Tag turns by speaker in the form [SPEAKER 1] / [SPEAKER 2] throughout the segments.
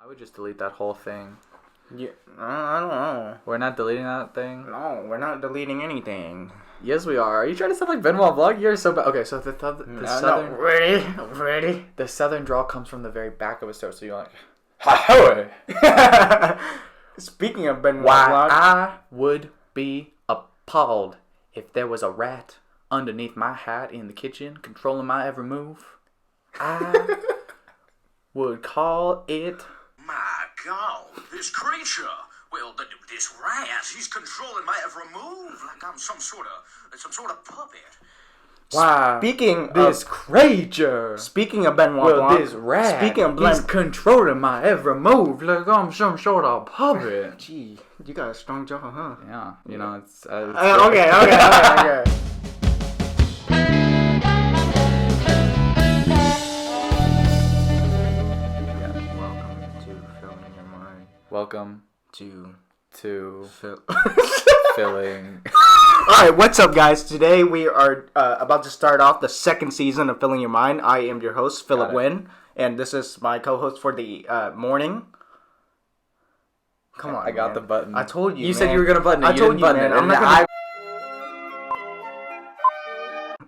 [SPEAKER 1] would just delete that whole thing.
[SPEAKER 2] Yeah, I don't know.
[SPEAKER 1] We're not deleting that thing?
[SPEAKER 2] No, we're not deleting anything.
[SPEAKER 1] Yes, we are. Are you trying to sound like Benoit Vlog? You're so bad. Okay, so the southern...
[SPEAKER 2] No, ready?
[SPEAKER 1] The southern drawl comes from the very back of his throat, so you're like... Ha-ho!
[SPEAKER 2] Speaking of Benoit
[SPEAKER 1] Why,
[SPEAKER 2] Vlog...
[SPEAKER 1] I would be appalled if there was a rat underneath my hat in the kitchen controlling my every move. I would call it...
[SPEAKER 3] My God, this creature. Well, this rat, he's controlling my every move like I'm some sort of puppet.
[SPEAKER 1] Wow.
[SPEAKER 2] Speaking
[SPEAKER 1] this creature.
[SPEAKER 2] Speaking of Benoit Blanc,
[SPEAKER 1] this rat.
[SPEAKER 2] Speaking of
[SPEAKER 1] he's controlling my every move like I'm some sort of puppet.
[SPEAKER 2] Gee, you got a strong jaw, huh?
[SPEAKER 1] Yeah, you know it's.
[SPEAKER 2] Okay.
[SPEAKER 1] Welcome
[SPEAKER 2] to
[SPEAKER 1] filling.
[SPEAKER 2] Alright, what's up, guys? Today we are about to start off the second season of Filling Your Mind. I am your host, Philip Nguyen, and this is my co-host for the morning. Come on,
[SPEAKER 1] I got the button.
[SPEAKER 2] I told you,
[SPEAKER 1] You said you were gonna button it.
[SPEAKER 2] I told you, man. I'm not gonna...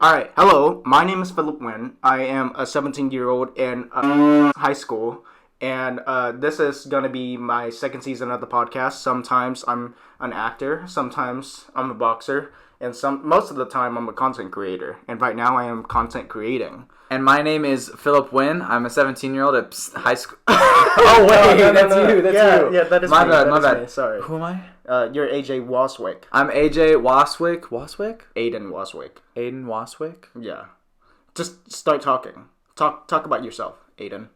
[SPEAKER 2] Alright, hello. My name is Philip Nguyen. I am a 17-year-old in high school. And this is going to be my second season of the podcast. Sometimes I'm an actor. Sometimes I'm a boxer. And most of the time I'm a content creator. And right now I am content creating.
[SPEAKER 1] And my name is Philip Nguyen. I'm a 17-year-old at high school.
[SPEAKER 2] Oh, wait.
[SPEAKER 1] No, that's you. That's you.
[SPEAKER 2] Yeah, that is
[SPEAKER 1] my
[SPEAKER 2] me.
[SPEAKER 1] bad.
[SPEAKER 2] Me. Sorry.
[SPEAKER 1] Who am I?
[SPEAKER 2] You're AJ Waswick.
[SPEAKER 1] I'm AJ Waswick. Waswick?
[SPEAKER 2] Aiden Waswick.
[SPEAKER 1] Aiden Waswick?
[SPEAKER 2] Yeah. Just start talking. Talk about yourself, Aiden.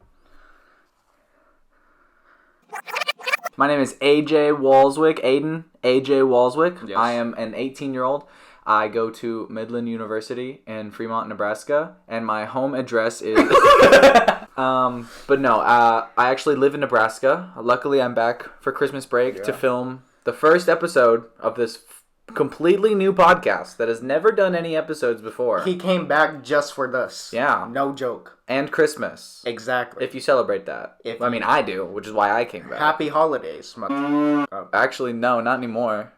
[SPEAKER 1] My name is AJ Walswick, Aiden AJ Walswick.
[SPEAKER 2] Yes.
[SPEAKER 1] I am an 18-year-old. I go to Midland University in Fremont, Nebraska, and my home address is... But no, I actually live in Nebraska. Luckily, I'm back for Christmas break to film the first episode of this completely new podcast that has never done any episodes before.
[SPEAKER 2] He came back just for this.
[SPEAKER 1] Yeah.
[SPEAKER 2] No joke.
[SPEAKER 1] And Christmas.
[SPEAKER 2] Exactly.
[SPEAKER 1] If you celebrate that. I do, which is why I came back.
[SPEAKER 2] Happy holidays,
[SPEAKER 1] Actually, no, not anymore.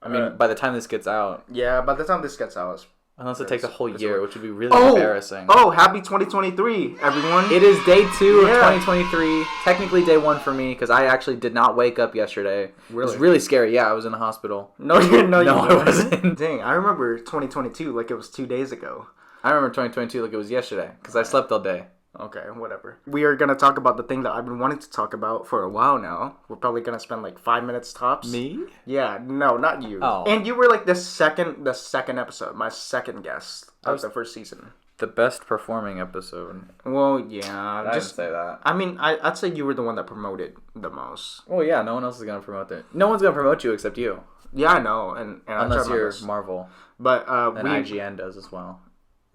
[SPEAKER 1] I mean, by the time this gets out.
[SPEAKER 2] Yeah, by the time this gets out.
[SPEAKER 1] Unless it takes a whole year, which would be really embarrassing.
[SPEAKER 2] Oh, happy 2023, everyone.
[SPEAKER 1] It is day 2 of 2023. Technically day 1 for me, because I actually did not wake up yesterday.
[SPEAKER 2] Really?
[SPEAKER 1] It was really scary. Yeah, I was in the hospital.
[SPEAKER 2] No,
[SPEAKER 1] I wasn't.
[SPEAKER 2] Dang, I remember 2022 like it was 2 days ago.
[SPEAKER 1] I remember 2022 like it was yesterday, because I slept all day.
[SPEAKER 2] Okay, whatever. We are going to talk about the thing that I've been wanting to talk about for a while now. We're probably going to spend like 5 minutes tops.
[SPEAKER 1] Me?
[SPEAKER 2] Yeah, no, not you.
[SPEAKER 1] Oh.
[SPEAKER 2] And you were like the second episode, my second guest of the first season.
[SPEAKER 1] The best performing episode.
[SPEAKER 2] Well, yeah.
[SPEAKER 1] I didn't say that.
[SPEAKER 2] I mean, I'd say you were the one that promoted the most.
[SPEAKER 1] Well, yeah, no one else is going to promote it. No one's going to promote you except you.
[SPEAKER 2] Yeah, I know. And
[SPEAKER 1] unless you're Marvel.
[SPEAKER 2] But
[SPEAKER 1] and IGN does as well.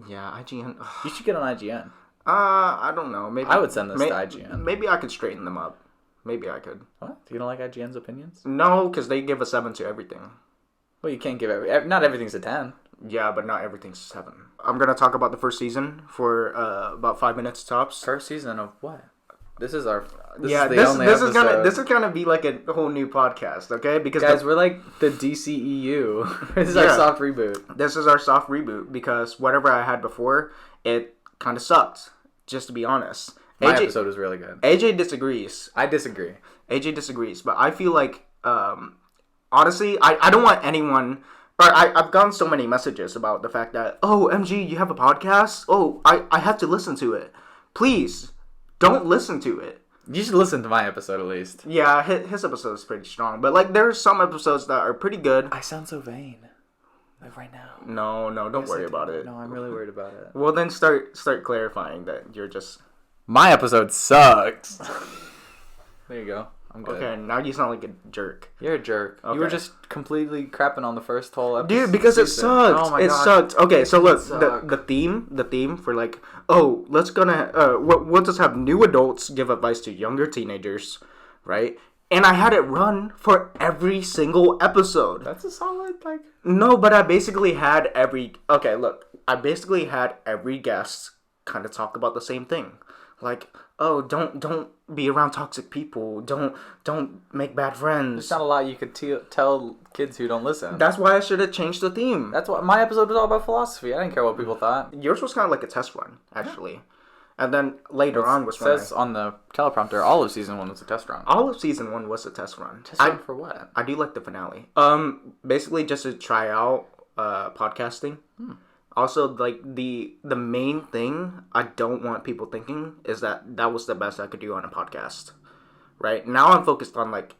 [SPEAKER 2] Yeah, IGN.
[SPEAKER 1] You should get on IGN.
[SPEAKER 2] I don't know. Maybe
[SPEAKER 1] I would send this to IGN.
[SPEAKER 2] Maybe I could straighten them up. Maybe I could.
[SPEAKER 1] What? You don't like IGN's opinions?
[SPEAKER 2] No, because they give a 7 to everything.
[SPEAKER 1] Well, you can't give not everything's a 10.
[SPEAKER 2] Yeah, but not everything's 7. I'm gonna talk about the first season for about 5 minutes tops.
[SPEAKER 1] First season of what? This is our.
[SPEAKER 2] This is gonna be like a whole new podcast, okay? Because
[SPEAKER 1] guys, we're like the DCEU. This is our soft reboot.
[SPEAKER 2] This is our soft reboot because whatever I had before, it kind of sucked. Just to be honest.
[SPEAKER 1] My episode was really good.
[SPEAKER 2] AJ disagrees.
[SPEAKER 1] I disagree.
[SPEAKER 2] AJ disagrees, but I feel like, honestly, I don't want anyone... I've gotten so many messages about the fact that, oh, MG, you have a podcast? Oh, I have to listen to it. Please, don't listen to it.
[SPEAKER 1] You should listen to my episode at least.
[SPEAKER 2] Yeah, his episode is pretty strong. But, like, there's some episodes that are pretty good.
[SPEAKER 1] I sound so vain. Like right now.
[SPEAKER 2] No, don't worry about it.
[SPEAKER 1] No, I'm really worried about it.
[SPEAKER 2] Well, then start clarifying that you're just...
[SPEAKER 1] My episode sucks. There you go. I'm good.
[SPEAKER 2] Okay, now you sound like a jerk.
[SPEAKER 1] You're a jerk. Okay. You were just completely crapping on the first whole episode.
[SPEAKER 2] Dude, because it sucked. Oh my God. Sucked. Okay, so look, the theme for like, oh, we'll just have new adults give advice to younger teenagers, right? And I had it run for every single episode.
[SPEAKER 1] That's a solid, like...
[SPEAKER 2] No, but I basically had every guest kind of talk about the same thing. Like, oh, don't be around toxic people. Don't make bad friends.
[SPEAKER 1] There's not a lot you could tell kids who don't listen.
[SPEAKER 2] That's why I should have changed the theme.
[SPEAKER 1] That's what my episode was all about philosophy. I didn't care what people thought.
[SPEAKER 2] Yours was kind of like a test run, actually. And then later on was
[SPEAKER 1] It says on the teleprompter, all of season 1 was a test run.
[SPEAKER 2] all of season 1 was a test run.
[SPEAKER 1] Test run for what?
[SPEAKER 2] I do like the finale. Basically just to try out podcasting. Also, like the main thing I don't want people thinking is that was the best I could do on a podcast. Right now, I'm focused on like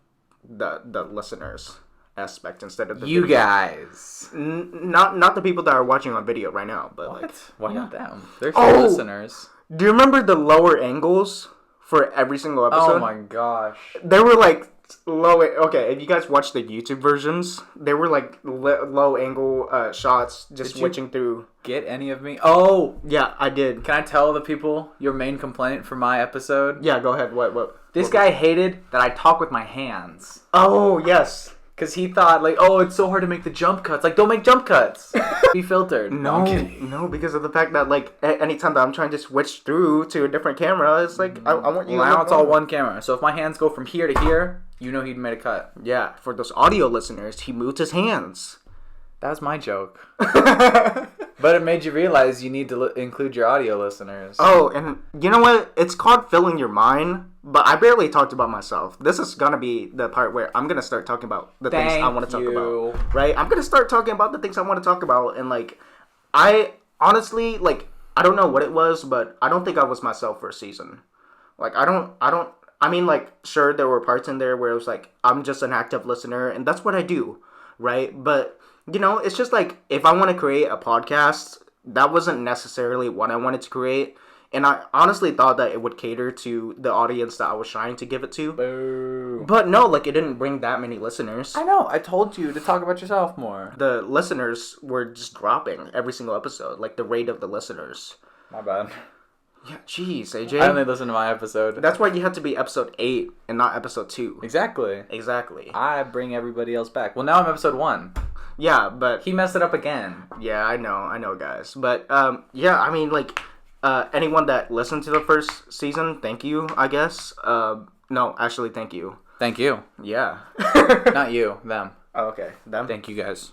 [SPEAKER 2] the listeners aspect instead of the
[SPEAKER 1] You
[SPEAKER 2] video.
[SPEAKER 1] guys.
[SPEAKER 2] Not the people that are watching on video right now, but like.
[SPEAKER 1] Why not them? They're
[SPEAKER 2] Oh!
[SPEAKER 1] listeners.
[SPEAKER 2] Do you remember the lower angles for every single episode?
[SPEAKER 1] Oh my gosh.
[SPEAKER 2] They were like low. Okay, if you guys watch the YouTube versions, they were like low angle shots, just
[SPEAKER 1] Did you-
[SPEAKER 2] switching through.
[SPEAKER 1] Get any of me? Oh!
[SPEAKER 2] Yeah, I did.
[SPEAKER 1] Can I tell the people your main complaint for my episode?
[SPEAKER 2] Yeah, go ahead. What?
[SPEAKER 1] This guy hated that I talk with my hands.
[SPEAKER 2] Oh yes.
[SPEAKER 1] Because he thought, like, oh, it's so hard to make the jump cuts. Like, don't make jump cuts. Be filtered. I'm kidding.
[SPEAKER 2] No, because of the fact that like anytime that I'm trying to switch through to a different camera, it's like I want you.
[SPEAKER 1] Well,
[SPEAKER 2] to
[SPEAKER 1] now
[SPEAKER 2] look
[SPEAKER 1] it's all
[SPEAKER 2] normal.
[SPEAKER 1] one camera. So if my hands go from here to here, you know he'd made a cut.
[SPEAKER 2] Yeah, for those audio listeners, he moved his hands.
[SPEAKER 1] That was my joke. But it made you realize you need to include your audio listeners.
[SPEAKER 2] Oh, and you know what? It's called filling your mind, but I barely talked about myself. This is gonna be the part where I'm gonna start talking about the things I want to talk about. Right? I'm gonna start talking about the things I want to talk about, and like, I honestly like I don't know what it was, but I don't think I was myself for a season. Like, I don't. I mean, like, sure, there were parts in there where it was like I'm just an active listener, and that's what I do, right? But you know, it's just like if I want to create a podcast, that wasn't necessarily what I wanted to create. And I honestly thought that it would cater to the audience that I was trying to give it to.
[SPEAKER 1] Boo.
[SPEAKER 2] But no, like, it didn't bring that many listeners.
[SPEAKER 1] I know. I told you to talk about yourself more.
[SPEAKER 2] The listeners were just dropping every single episode. Like, the rate of the listeners.
[SPEAKER 1] My bad.
[SPEAKER 2] Yeah, jeez, AJ.
[SPEAKER 1] I only listened to my episode.
[SPEAKER 2] That's why you had to be episode 8 and not episode 2.
[SPEAKER 1] Exactly.
[SPEAKER 2] Exactly.
[SPEAKER 1] I bring everybody else back. Well, now I'm episode 1.
[SPEAKER 2] Yeah, but...
[SPEAKER 1] He messed it up again.
[SPEAKER 2] Yeah, I know, guys. But, yeah, I mean, like... anyone that listened to the first season, thank you, I guess. No, actually, thank you.
[SPEAKER 1] Thank you.
[SPEAKER 2] Yeah.
[SPEAKER 1] Not you. Them.
[SPEAKER 2] Oh, okay. Them.
[SPEAKER 1] Thank you guys.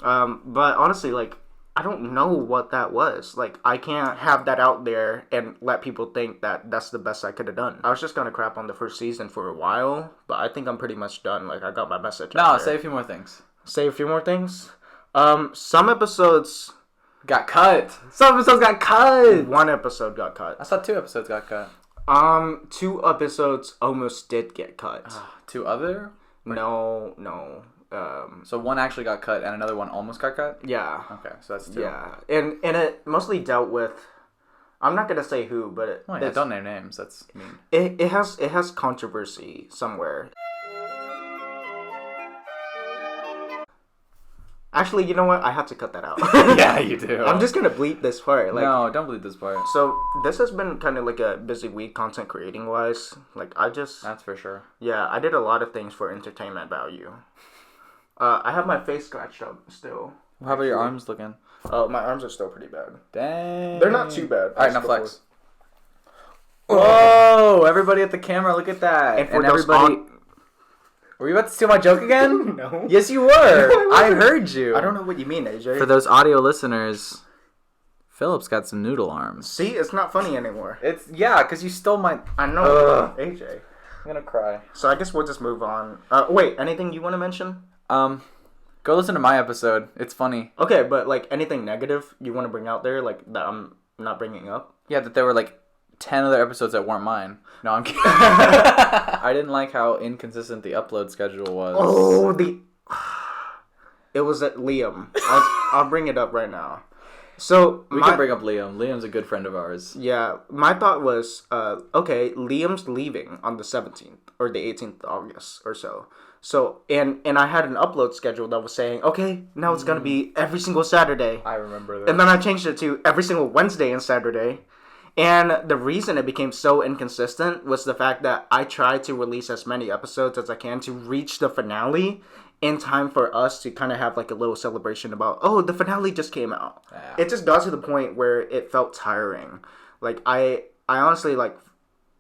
[SPEAKER 2] But honestly, like, I don't know what that was. Like, I can't have that out there and let people think that that's the best I could have done. I was just gonna crap on the first season for a while, but I think I'm pretty much done. Like, I got my message
[SPEAKER 1] No,
[SPEAKER 2] out there.
[SPEAKER 1] say a few more things.
[SPEAKER 2] Say a few more things. Some episodes...
[SPEAKER 1] Got cut. Some episodes got cut.
[SPEAKER 2] One episode got cut.
[SPEAKER 1] I thought 2 episodes got cut.
[SPEAKER 2] 2 episodes almost did get cut.
[SPEAKER 1] 2 other?
[SPEAKER 2] No.
[SPEAKER 1] So 1 actually got cut and another one almost got cut?
[SPEAKER 2] Yeah.
[SPEAKER 1] Okay, so that's 2.
[SPEAKER 2] Yeah. And it mostly dealt with... I'm not gonna say who, but...
[SPEAKER 1] Oh, yeah, don't name names. That's mean.
[SPEAKER 2] It has controversy somewhere. Actually, you know what? I have to cut that out.
[SPEAKER 1] Yeah, you do.
[SPEAKER 2] I'm just gonna bleep this part. Like,
[SPEAKER 1] no, don't believe this part.
[SPEAKER 2] So this has been kind of like a busy week, content creating wise. Like,
[SPEAKER 1] That's for sure.
[SPEAKER 2] yeah, I did a lot of things for entertainment value. I have my face scratched up still.
[SPEAKER 1] How about your arms looking?
[SPEAKER 2] Oh, my arms are still pretty bad.
[SPEAKER 1] Dang.
[SPEAKER 2] They're not too bad.
[SPEAKER 1] All right, now flex. Whoa! Everybody at the camera, look at that.
[SPEAKER 2] And for those
[SPEAKER 1] everybody. Were you about to steal my joke again?
[SPEAKER 2] No.
[SPEAKER 1] Yes, you were. I heard you.
[SPEAKER 2] I don't know what you mean, AJ.
[SPEAKER 1] For those audio listeners, Philip's got some noodle arms.
[SPEAKER 2] See, it's not funny anymore.
[SPEAKER 1] Yeah, because you stole my.
[SPEAKER 2] I know,
[SPEAKER 1] Ugh.
[SPEAKER 2] AJ.
[SPEAKER 1] I'm gonna cry.
[SPEAKER 2] So I guess we'll just move on. Wait, anything you want to mention?
[SPEAKER 1] Go listen to my episode. It's funny.
[SPEAKER 2] Okay, but like anything negative you want to bring out there, like that I'm not bringing up?
[SPEAKER 1] Yeah, that there were like 10 other episodes that weren't mine. No, I'm kidding. I didn't like how inconsistent the upload schedule was.
[SPEAKER 2] Oh, it was at Liam. I'll bring it up right now. So
[SPEAKER 1] We can bring up Liam. Liam's a good friend of ours.
[SPEAKER 2] Yeah, my thought was, okay, Liam's leaving on the 17th or the 18th of August or so. So, and I had an upload schedule that was saying, okay, now it's going to be every single Saturday.
[SPEAKER 1] I remember that.
[SPEAKER 2] And then I changed it to every single Wednesday and Saturday. And the reason it became so inconsistent was the fact that I tried to release as many episodes as I can to reach the finale in time for us to kind of have like a little celebration about, oh, the finale just came out. Yeah. It just got to the point where it felt tiring. Like, I honestly, like,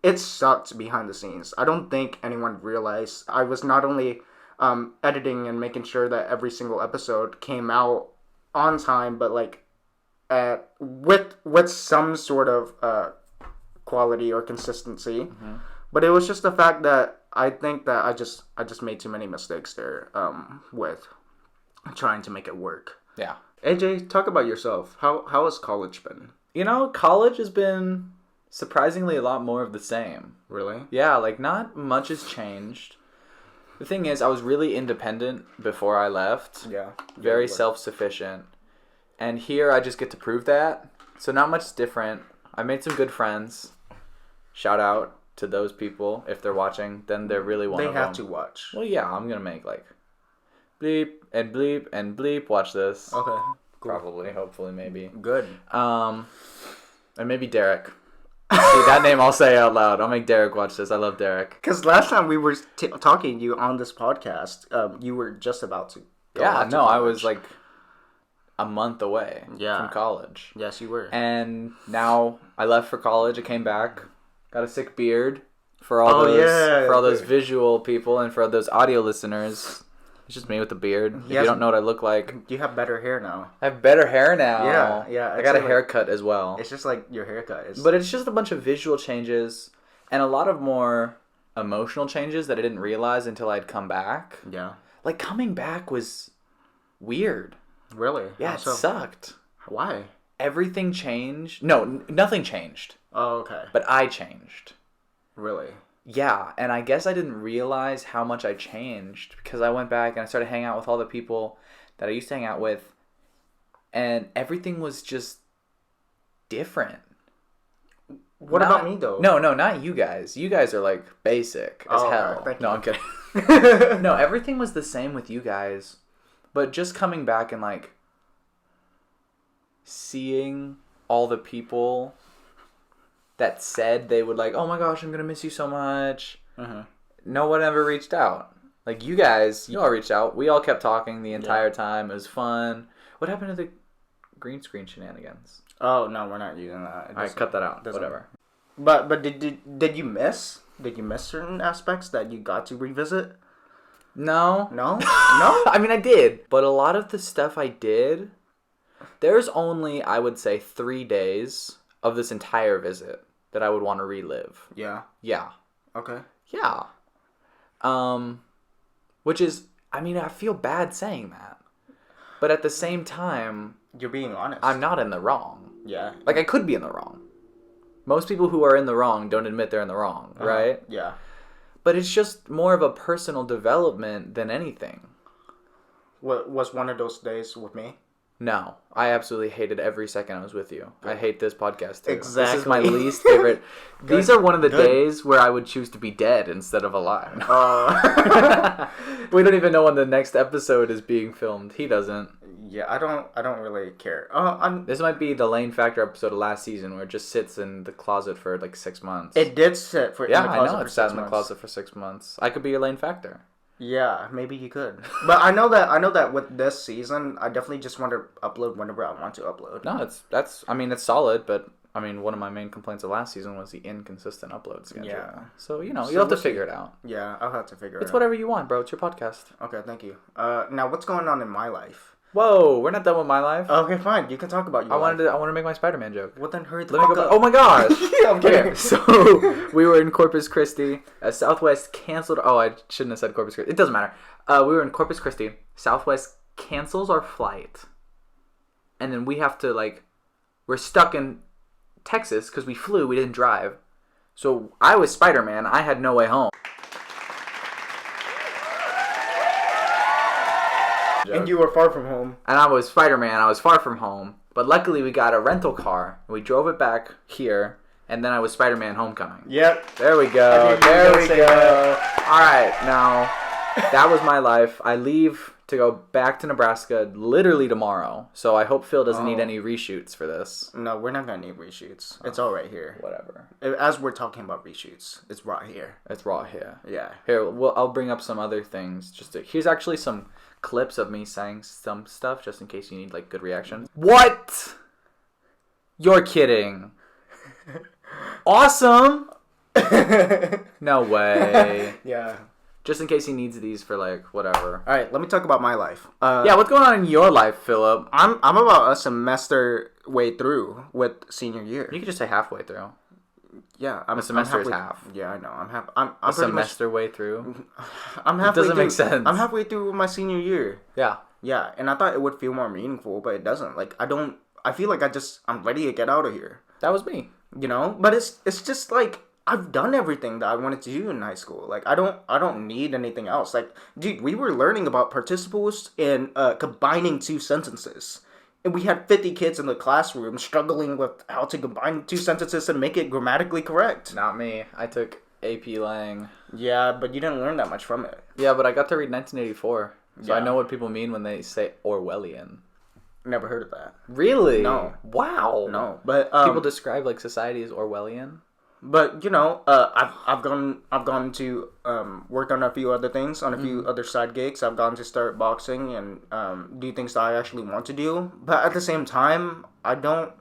[SPEAKER 2] it sucked behind the scenes. I don't think anyone realized I was not only editing and making sure that every single episode came out on time, but like with some sort of quality or consistency. Mm-hmm. But it was just the fact that I think that I just made too many mistakes there with trying to make it work.
[SPEAKER 1] Yeah.
[SPEAKER 2] AJ, talk about yourself. How has college been?
[SPEAKER 1] You know, college has been surprisingly a lot more of the same.
[SPEAKER 2] Really?
[SPEAKER 1] Yeah, like not much has changed. The thing is, I was really independent before I left.
[SPEAKER 2] Yeah.
[SPEAKER 1] Very self-sufficient. And here I just get to prove that. So not much different. I made some good friends. Shout out to those people. If they're watching, then they're really one of them.
[SPEAKER 2] They have to watch.
[SPEAKER 1] Well, yeah, I'm going to make like bleep and bleep and bleep. Watch this.
[SPEAKER 2] Okay. Cool.
[SPEAKER 1] Probably, hopefully, maybe.
[SPEAKER 2] Good.
[SPEAKER 1] And maybe Derek. See, that name I'll say out loud. I'll make Derek watch this. I love Derek.
[SPEAKER 2] Because last time we were talking to you on this podcast, you were just about to go
[SPEAKER 1] Yeah, no, I was like a month away from college.
[SPEAKER 2] Yes, you were.
[SPEAKER 1] And now I left for college. I came back. Got a sick beard for all those visual people and for those audio listeners. It's just me with a beard. If you don't know what I look like.
[SPEAKER 2] You have better hair now.
[SPEAKER 1] I have better hair now.
[SPEAKER 2] Yeah.
[SPEAKER 1] I got a haircut as well.
[SPEAKER 2] It's just like your haircut.
[SPEAKER 1] But it's just a bunch of visual changes and a lot of more emotional changes that I didn't realize until I'd come back.
[SPEAKER 2] Yeah.
[SPEAKER 1] Like, coming back was weird.
[SPEAKER 2] Really?
[SPEAKER 1] Yeah, it sucked.
[SPEAKER 2] Why?
[SPEAKER 1] Everything changed. No, nothing changed.
[SPEAKER 2] Oh, okay.
[SPEAKER 1] But I changed.
[SPEAKER 2] Really?
[SPEAKER 1] Yeah, and I guess I didn't realize how much I changed because I went back and I started hanging out with all the people that I used to hang out with, and everything was just different.
[SPEAKER 2] What about me, though?
[SPEAKER 1] No, not you guys. You guys are, like, basic as hell.
[SPEAKER 2] Thank
[SPEAKER 1] no,
[SPEAKER 2] you.
[SPEAKER 1] I'm kidding. No, everything was the same with you guys, but just coming back and, like, seeing all the people that said they would like, oh my gosh, I'm gonna miss you so much. Uh-huh. No one ever reached out. Like, you guys, you all reached out. We all kept talking the entire time. It was fun. What happened to the green screen shenanigans?
[SPEAKER 2] Oh no, we're not using that.
[SPEAKER 1] Alright, cut that out. Whatever.
[SPEAKER 2] But did you miss? Did you miss certain aspects that you got to revisit?
[SPEAKER 1] No.
[SPEAKER 2] No? No?
[SPEAKER 1] I mean, I did. But a lot of the stuff I did, there's only, I would say, 3 days of this entire visit that I would want to relive.
[SPEAKER 2] Yeah.
[SPEAKER 1] Yeah.
[SPEAKER 2] Okay.
[SPEAKER 1] Yeah. Which is, I mean, I feel bad saying that. But at the same time,
[SPEAKER 2] you're being honest.
[SPEAKER 1] I'm not in the wrong.
[SPEAKER 2] Yeah.
[SPEAKER 1] Like, I could be in the wrong. Most people who are in the wrong don't admit they're in the wrong, right?
[SPEAKER 2] Yeah.
[SPEAKER 1] But it's just more of a personal development than anything.
[SPEAKER 2] What was one of those days with me?
[SPEAKER 1] No, I absolutely hated every second I was with you. I hate this podcast too.
[SPEAKER 2] Exactly.
[SPEAKER 1] This is my least favorite. These are one of the days where I would choose to be dead instead of alive. We don't even know when the next episode is being filmed. He doesn't.
[SPEAKER 2] Yeah, I don't really care.
[SPEAKER 1] This might be the Lane Factor episode of last season where it just sits in the closet for like 6 months.
[SPEAKER 2] It did sit for
[SPEAKER 1] yeah,
[SPEAKER 2] in the closet
[SPEAKER 1] I know
[SPEAKER 2] for
[SPEAKER 1] it sat
[SPEAKER 2] 6
[SPEAKER 1] in the
[SPEAKER 2] months.
[SPEAKER 1] closet for 6 months. I could be your Lane Factor.
[SPEAKER 2] Yeah, maybe you could. But I know that with this season, I definitely just want to upload whenever I want to upload.
[SPEAKER 1] No, it's solid, but I mean, one of my main complaints of last season was the inconsistent upload schedule. Yeah. So, you'll have to figure it out.
[SPEAKER 2] Yeah, I'll have to figure it out.
[SPEAKER 1] It's whatever you want, bro. It's your podcast.
[SPEAKER 2] Okay, thank you. Now what's going on in my life?
[SPEAKER 1] Whoa, we're not done with my life.
[SPEAKER 2] Okay, fine. You can talk about your life.
[SPEAKER 1] I wanted to make my Spider-Man joke.
[SPEAKER 2] Well, then hurry the
[SPEAKER 1] Let me
[SPEAKER 2] fuck
[SPEAKER 1] go
[SPEAKER 2] up.
[SPEAKER 1] back. Oh my gosh.
[SPEAKER 2] Yeah, I'm kidding.
[SPEAKER 1] Okay, so we were in Corpus Christi. Southwest canceled. Oh, I shouldn't have said Corpus Christi. It doesn't matter. We were in Corpus Christi. Southwest cancels our flight, and then we have to we're stuck in Texas because we flew. We didn't drive. So I was Spider-Man. I had no way home.
[SPEAKER 2] And you were far from home.
[SPEAKER 1] And I was Spider-Man. I was far from home. But luckily we got a rental car. And we drove it back here. And then I was Spider-Man Homecoming.
[SPEAKER 2] Yep.
[SPEAKER 1] There we go. There we go. Alright, now, that was my life. I leave to go back to Nebraska literally tomorrow. So I hope Phil doesn't need any reshoots for this.
[SPEAKER 2] No, we're not going to need reshoots. It's all right here.
[SPEAKER 1] Whatever.
[SPEAKER 2] As we're talking about reshoots, it's right here.
[SPEAKER 1] It's raw here.
[SPEAKER 2] Yeah.
[SPEAKER 1] Here, I'll bring up some other things. Here's actually some clips of me saying some stuff just in case you need good reactions. What? You're kidding. Awesome. No way.
[SPEAKER 2] Yeah.
[SPEAKER 1] Just in case he needs these for like whatever.
[SPEAKER 2] All right, let me talk about my life.
[SPEAKER 1] Yeah, what's going on in your life, Philip?
[SPEAKER 2] I'm about a semester way through with senior year.
[SPEAKER 1] You could just say halfway through.
[SPEAKER 2] Yeah,
[SPEAKER 1] A semester is
[SPEAKER 2] halfway,
[SPEAKER 1] half.
[SPEAKER 2] Yeah, I know. I'm
[SPEAKER 1] A
[SPEAKER 2] pretty much.
[SPEAKER 1] semester way through.
[SPEAKER 2] I'm halfway
[SPEAKER 1] doesn't
[SPEAKER 2] through,
[SPEAKER 1] make sense.
[SPEAKER 2] I'm halfway through my senior year.
[SPEAKER 1] Yeah.
[SPEAKER 2] Yeah, and I thought it would feel more meaningful, but it doesn't. Like I feel like I'm ready to get out of here.
[SPEAKER 1] That was me.
[SPEAKER 2] You know, but it's just like I've done everything that I wanted to do in high school. Like I don't need anything else. Like, dude, we were learning about participles and combining two sentences. And we had 50 kids in the classroom struggling with how to combine two sentences and make it grammatically correct.
[SPEAKER 1] Not me. I took AP Lang.
[SPEAKER 2] Yeah, but you didn't learn that much from it.
[SPEAKER 1] Yeah, but I got to read 1984. So I
[SPEAKER 2] Yeah.
[SPEAKER 1] know what people mean when they say Orwellian.
[SPEAKER 2] Never heard of that.
[SPEAKER 1] Really?
[SPEAKER 2] No.
[SPEAKER 1] Wow.
[SPEAKER 2] No, but
[SPEAKER 1] People describe like society as Orwellian.
[SPEAKER 2] but you know, I've gone to work on a few other things, on a few other side gigs. I've gone to start boxing and do things that I actually want to do. But at the same time, I don't.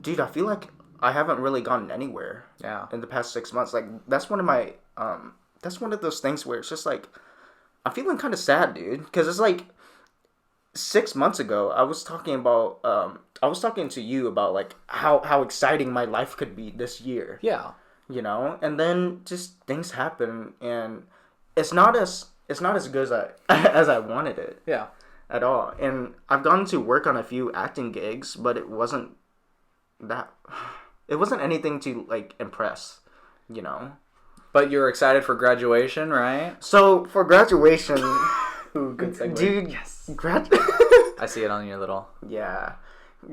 [SPEAKER 2] Dude, I feel like I haven't really gone anywhere.
[SPEAKER 1] Yeah.
[SPEAKER 2] In the past 6 months, like that's one of my that's one of those things where it's just like I'm feeling kind of sad, dude, because it's like 6 months ago I was talking to you about like how exciting my life could be this year,
[SPEAKER 1] Yeah.
[SPEAKER 2] you know, and then just things happen and it's not as good as I as I wanted it
[SPEAKER 1] Yeah.
[SPEAKER 2] at all. And I've gone to work on a few acting gigs, but it wasn't anything to like impress, you know.
[SPEAKER 1] But you're excited for graduation, right?
[SPEAKER 2] So for graduation,
[SPEAKER 1] Ooh, good segue.
[SPEAKER 2] dude,
[SPEAKER 1] Yes. I see it on your little.
[SPEAKER 2] yeah,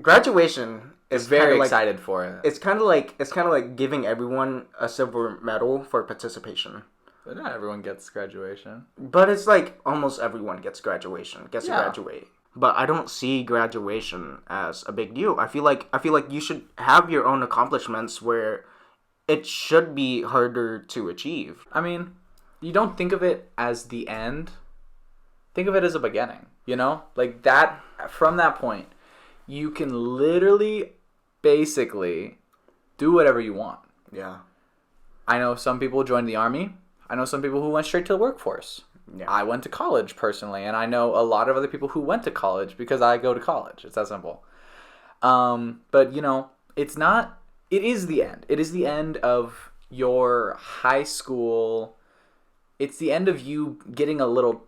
[SPEAKER 2] graduation is
[SPEAKER 1] Very
[SPEAKER 2] kinda like,
[SPEAKER 1] excited for it.
[SPEAKER 2] It's kind of like giving everyone a silver medal for participation.
[SPEAKER 1] But not everyone gets graduation.
[SPEAKER 2] But it's like almost everyone gets to
[SPEAKER 1] Yeah.
[SPEAKER 2] graduate. But I don't see graduation as a big deal. I feel like you should have your own accomplishments where it should be harder to achieve.
[SPEAKER 1] I mean, you don't think of it as the end. Think of it as a beginning, you know? Like that, from that point, you can literally, basically, do whatever you want.
[SPEAKER 2] Yeah.
[SPEAKER 1] I know some people joined the army. I know some people who went straight to the workforce.
[SPEAKER 2] Yeah.
[SPEAKER 1] I went to college personally, and I know a lot of other people who went to college because I go to college. It's that simple. But, you know, it's not... It is the end. It is the end of your high school. It's the end of you getting a little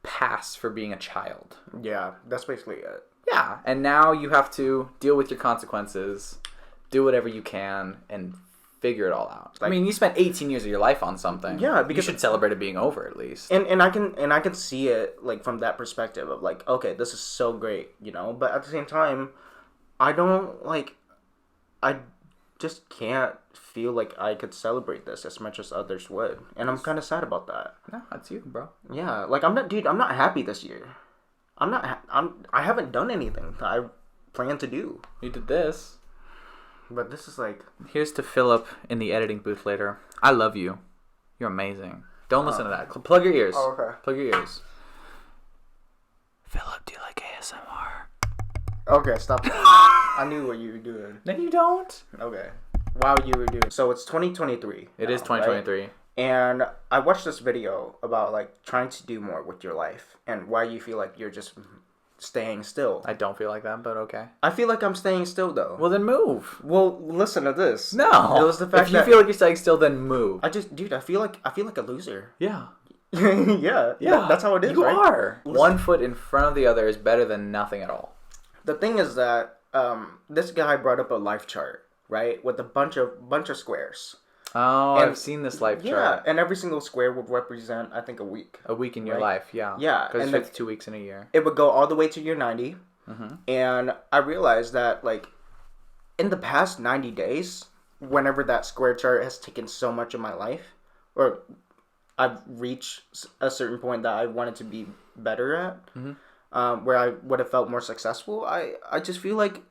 [SPEAKER 1] pass for being a child.
[SPEAKER 2] Yeah, that's basically it.
[SPEAKER 1] Yeah, and now you have to deal with your consequences, do whatever you can, and figure it all out. I mean, you spent 18 years of your life on something.
[SPEAKER 2] Yeah,
[SPEAKER 1] you
[SPEAKER 2] because-
[SPEAKER 1] should celebrate it being over at least.
[SPEAKER 2] And I can see it like from that perspective of like, okay, this is so great, you know, but at the same time, I just can't feel like I could celebrate this as much as others would, and I'm kind of sad about that.
[SPEAKER 1] No, that's you, bro.
[SPEAKER 2] Yeah, like I'm not happy this year. I haven't done anything that I plan to do.
[SPEAKER 1] You did this.
[SPEAKER 2] But this is like,
[SPEAKER 1] Here's to Philip in the editing booth later. I love you. You're amazing. Don't listen to that. Plug your ears.
[SPEAKER 2] Oh, okay.
[SPEAKER 1] Plug your ears. Philip, do you like ASMR?
[SPEAKER 2] okay, stop that. I knew what you were doing.
[SPEAKER 1] No, you don't.
[SPEAKER 2] Okay. While you were doing, so it's 2023.
[SPEAKER 1] It is
[SPEAKER 2] now,
[SPEAKER 1] 2023.
[SPEAKER 2] right? And I watched this video about like trying to do more with your life and why you feel like you're just staying still.
[SPEAKER 1] I don't feel like that, but okay.
[SPEAKER 2] I feel like I'm staying still though.
[SPEAKER 1] Well, then move.
[SPEAKER 2] Well, listen to this.
[SPEAKER 1] No.
[SPEAKER 2] It was the fact
[SPEAKER 1] if you
[SPEAKER 2] that
[SPEAKER 1] feel like you're staying still, then move.
[SPEAKER 2] I feel like a loser.
[SPEAKER 1] Yeah.
[SPEAKER 2] yeah, that's how it is.
[SPEAKER 1] You
[SPEAKER 2] right?
[SPEAKER 1] are.
[SPEAKER 2] Listen.
[SPEAKER 1] One foot in front of the other is better than nothing at all.
[SPEAKER 2] The thing is that this guy brought up a life chart, right, with a bunch of squares.
[SPEAKER 1] Oh,
[SPEAKER 2] And-
[SPEAKER 1] I've seen this life
[SPEAKER 2] Yeah,
[SPEAKER 1] chart.
[SPEAKER 2] and every single square would represent, I think, a week.
[SPEAKER 1] A week in your
[SPEAKER 2] Right.
[SPEAKER 1] life, yeah.
[SPEAKER 2] Yeah,
[SPEAKER 1] Because
[SPEAKER 2] and
[SPEAKER 1] it's 52 weeks in a year.
[SPEAKER 2] It would go all the way to year 90.
[SPEAKER 1] Mm-hmm.
[SPEAKER 2] And I realized that, like, in the past 90 days, whenever that square chart has taken so much of my life, or I've reached a certain point that I wanted to be better at, where I would have felt more successful, I just feel like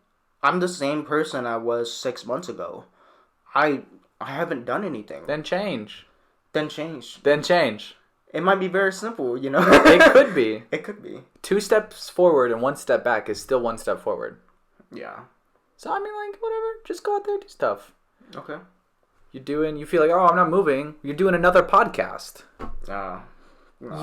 [SPEAKER 2] I'm the same person I was 6 months ago. I haven't done anything.
[SPEAKER 1] Then change.
[SPEAKER 2] Then change.
[SPEAKER 1] Then change.
[SPEAKER 2] It might be very simple, you know?
[SPEAKER 1] It could be.
[SPEAKER 2] It could be.
[SPEAKER 1] 2 steps forward and 1 step back is still 1 step forward.
[SPEAKER 2] Yeah.
[SPEAKER 1] So, I mean, like, whatever. Just go out there and do stuff.
[SPEAKER 2] Okay.
[SPEAKER 1] You feel like, oh, I'm not moving. You're doing another podcast.
[SPEAKER 2] No.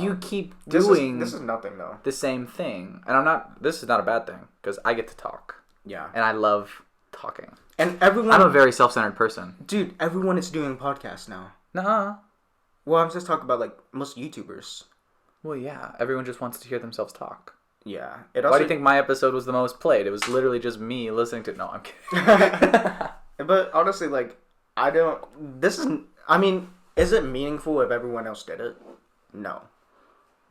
[SPEAKER 1] You keep doing
[SPEAKER 2] This is nothing, though.
[SPEAKER 1] the same thing. And this is not a bad thing, because I get to talk.
[SPEAKER 2] Yeah.
[SPEAKER 1] And I love talking.
[SPEAKER 2] And everyone...
[SPEAKER 1] I'm a very self-centered person.
[SPEAKER 2] Dude, everyone is doing podcasts now.
[SPEAKER 1] Nuh-uh.
[SPEAKER 2] Well, I'm just talking about, like, most YouTubers.
[SPEAKER 1] Well, yeah. Everyone just wants to hear themselves talk.
[SPEAKER 2] Yeah.
[SPEAKER 1] Why do you think my episode was the most played? It was literally just me listening to... No, I'm kidding.
[SPEAKER 2] But honestly, like, I don't... is it meaningful if everyone else did it? No.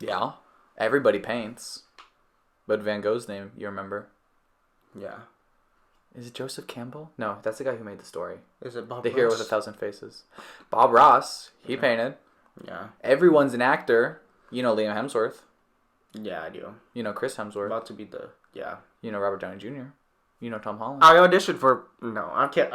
[SPEAKER 1] Yeah. Everybody paints. But Van Gogh's name, you remember?
[SPEAKER 2] Yeah.
[SPEAKER 1] Is it Joseph Campbell? No, that's the guy who made the story.
[SPEAKER 2] Is it Bob
[SPEAKER 1] The
[SPEAKER 2] Ross?
[SPEAKER 1] Hero with 1,000 Faces. Bob Ross, he painted.
[SPEAKER 2] Yeah.
[SPEAKER 1] Everyone's an actor. You know Liam Hemsworth.
[SPEAKER 2] Yeah, I do.
[SPEAKER 1] You know Chris Hemsworth.
[SPEAKER 2] About to be the... Yeah.
[SPEAKER 1] You know Robert Downey Jr. You know Tom Holland.
[SPEAKER 2] I auditioned for... No, I can't...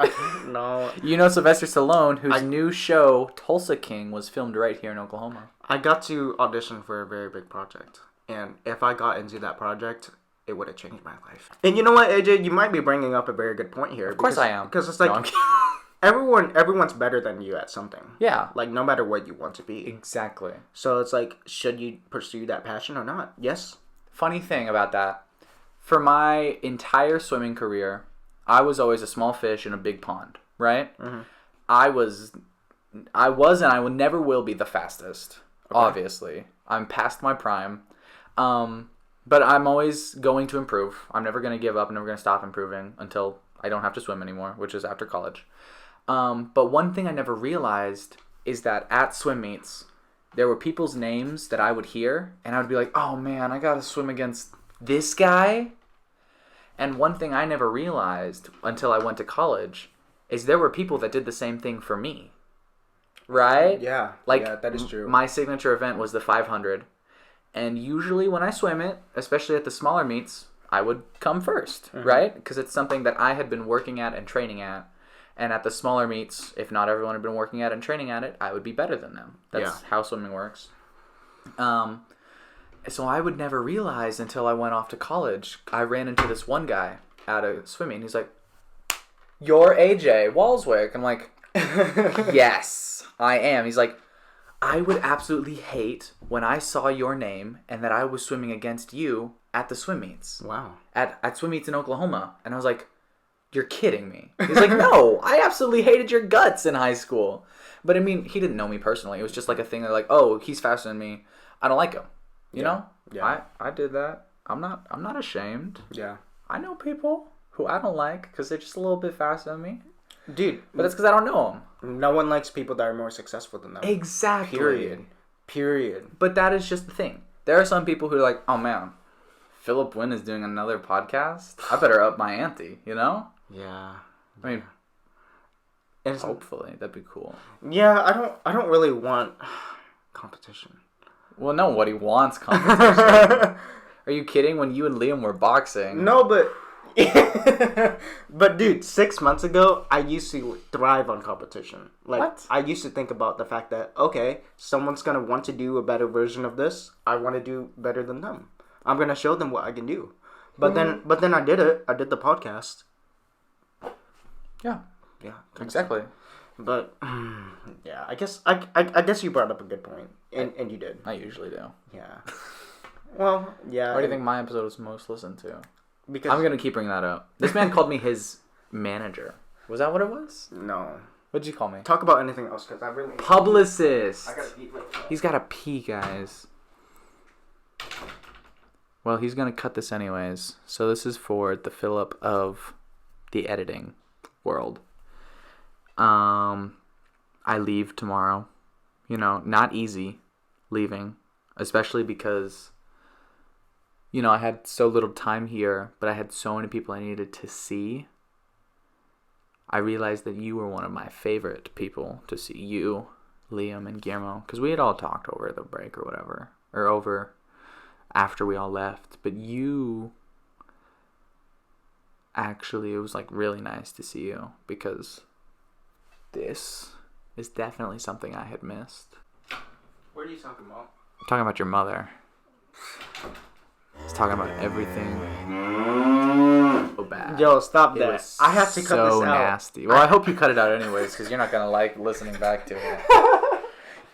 [SPEAKER 2] no.
[SPEAKER 1] You know Sylvester Stallone, whose new show, Tulsa King, was filmed right here in Oklahoma.
[SPEAKER 2] I got to audition for a very big project. And if I got into that project, it would have changed my life. And you know what, AJ? You might be bringing up a very good point here.
[SPEAKER 1] Of course I am.
[SPEAKER 2] Because it's like...
[SPEAKER 1] No, I'm kidding.
[SPEAKER 2] Everyone's better than you at something.
[SPEAKER 1] Yeah.
[SPEAKER 2] Like, no matter what you want to be.
[SPEAKER 1] Exactly.
[SPEAKER 2] So it's like, should you pursue that passion or not? Yes.
[SPEAKER 1] Funny thing about that, for my entire swimming career, I was always a small fish in a big pond, right? Mm-hmm. I was and I will never will be the fastest, obviously. I'm past my prime. But I'm always going to improve. I'm never going to give up. I'm never going to stop improving until I don't have to swim anymore, which is after college. But one thing I never realized is that at swim meets, there were people's names that I would hear, and I would be like, oh man, I got to swim against this guy. And one thing I never realized until I went to college is there were people that did the same thing for me. Right?
[SPEAKER 2] Yeah.
[SPEAKER 1] Like,
[SPEAKER 2] yeah, that is true.
[SPEAKER 1] My signature event was the 500. And usually when I swim it, especially at the smaller meets, I would come first, right? Because it's something that I had been working at and training at. And at the smaller meets, if not everyone had been working at and training at it, I would be better than them. That's how swimming works. So I would never realize until I went off to college. I ran into this one guy at a swimming. He's like, "You're AJ Walswick." I'm like, "Yes, I am." He's like, "I would absolutely hate when I saw your name and that I was swimming against you at the swim meets."
[SPEAKER 2] Wow.
[SPEAKER 1] At swim meets in Oklahoma. And I was like, "You're kidding me." He's like, "No, I absolutely hated your guts in high school." But I mean, he didn't know me personally. It was just like a thing that like, oh, he's faster than me. I don't like him. You know?
[SPEAKER 2] Yeah.
[SPEAKER 1] I did that. I'm not ashamed.
[SPEAKER 2] Yeah.
[SPEAKER 1] I know people who I don't like because they're just a little bit faster than me.
[SPEAKER 2] Dude.
[SPEAKER 1] But that's because I don't know them.
[SPEAKER 2] No one likes people that are more successful than them.
[SPEAKER 1] Exactly.
[SPEAKER 2] Period.
[SPEAKER 1] But that is just the thing. There are some people who are like, oh man, Philip Wynn is doing another podcast. I better up my ante, you know?
[SPEAKER 2] Yeah.
[SPEAKER 1] I mean,
[SPEAKER 2] and
[SPEAKER 1] hopefully that'd be cool.
[SPEAKER 2] Yeah, I don't really want competition.
[SPEAKER 1] Well, no, what he wants competition. Are you kidding? When you and Liam were boxing.
[SPEAKER 2] No, but but dude, 6 months ago, I used to thrive on competition. Like,
[SPEAKER 1] what?
[SPEAKER 2] I used to think about the fact that, okay, someone's gonna want to do a better version of this. I want to do better than them. I'm gonna show them what I can do. But then I did it. I did the podcast.
[SPEAKER 1] Yeah.
[SPEAKER 2] Yeah.
[SPEAKER 1] Exactly.
[SPEAKER 2] But yeah, I guess you brought up a good point, and you did.
[SPEAKER 1] I usually do.
[SPEAKER 2] Yeah. Well, yeah.
[SPEAKER 1] Why do you think my episode was most listened to?
[SPEAKER 2] Because
[SPEAKER 1] I'm gonna keep bringing that up. This man called me his manager. Was that what it was?
[SPEAKER 2] No.
[SPEAKER 1] What'd you call me?
[SPEAKER 2] Talk about anything else, because I really...
[SPEAKER 1] Publicist.
[SPEAKER 2] I gotta eat right now.
[SPEAKER 1] He's gotta pee, guys. Well, he's gonna cut this anyways. So this is for the Philip of the editing world. I leave tomorrow. You know, not easy leaving, especially because, you know, I had so little time here, but I had so many people I needed to see. I realized that you were one of my favorite people to see. You, Liam, and Guillermo, because we had all talked over the break or whatever, or over after we all left. But you, actually, it was like really nice to see you, because this is definitely something I had missed.
[SPEAKER 2] What are you talking about?
[SPEAKER 1] I'm talking about your mother. I was talking about everything. bad.
[SPEAKER 2] Yo, stop
[SPEAKER 1] It
[SPEAKER 2] that.
[SPEAKER 1] was
[SPEAKER 2] I have to cut
[SPEAKER 1] so
[SPEAKER 2] this out.
[SPEAKER 1] nasty. Well, I hope you cut it out anyways, because you're not gonna like listening back to it.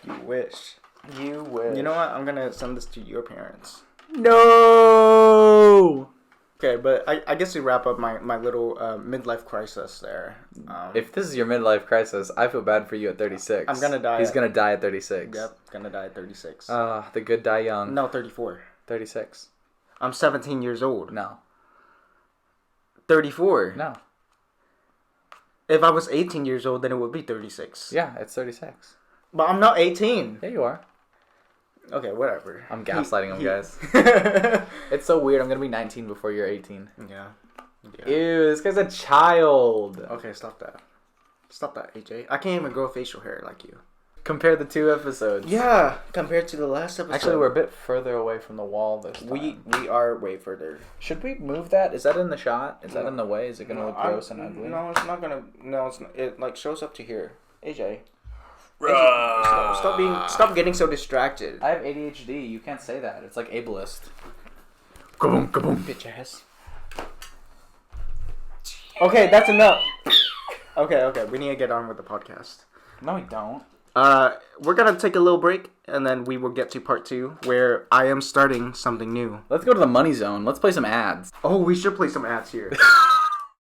[SPEAKER 1] You wish. You wish.
[SPEAKER 2] You know what? I'm gonna send this to your parents.
[SPEAKER 1] No.
[SPEAKER 2] Okay, but I guess to wrap up my little midlife crisis there.
[SPEAKER 1] If this is your midlife crisis, I feel bad for you at 36.
[SPEAKER 2] I'm gonna die.
[SPEAKER 1] He's gonna die at 36.
[SPEAKER 2] Yep, gonna die at 36.
[SPEAKER 1] The good die young.
[SPEAKER 2] No, 34.
[SPEAKER 1] 36.
[SPEAKER 2] I'm 17 years old.
[SPEAKER 1] No.
[SPEAKER 2] 34.
[SPEAKER 1] No.
[SPEAKER 2] If I was 18 years old, then it would be 36.
[SPEAKER 1] Yeah, it's 36.
[SPEAKER 2] But I'm not 18.
[SPEAKER 1] Yeah, you are.
[SPEAKER 2] Okay, whatever.
[SPEAKER 1] I'm gaslighting him, guys.
[SPEAKER 2] yeah.
[SPEAKER 1] It's so weird. I'm gonna be 19 before you're 18.
[SPEAKER 2] Yeah.
[SPEAKER 1] Ew, this guy's a child.
[SPEAKER 2] Okay, stop that. Stop that, AJ. I can't even grow facial hair like you.
[SPEAKER 1] Compare the two episodes.
[SPEAKER 2] Yeah, compared to the last episode.
[SPEAKER 1] Actually, we're a bit further away from the wall this time.
[SPEAKER 2] we are way further.
[SPEAKER 1] Should we move that? Is that in the shot? Is that in the way? Is it gonna look gross and ugly?
[SPEAKER 2] No, it's not gonna. No, it's not. It like shows up to here. AJ. Stop getting so distracted.
[SPEAKER 1] I have ADHD. You can't say that. It's like ableist.
[SPEAKER 2] Kaboom, kaboom, bitch ass. Okay, that's enough. Okay, we need to get on with the podcast.
[SPEAKER 1] No, we don't.
[SPEAKER 2] We're gonna take a little break, and then we will get to part 2, where I am starting something new.
[SPEAKER 1] Let's go to the money zone. Let's play some ads.
[SPEAKER 2] Oh, we should play some ads here.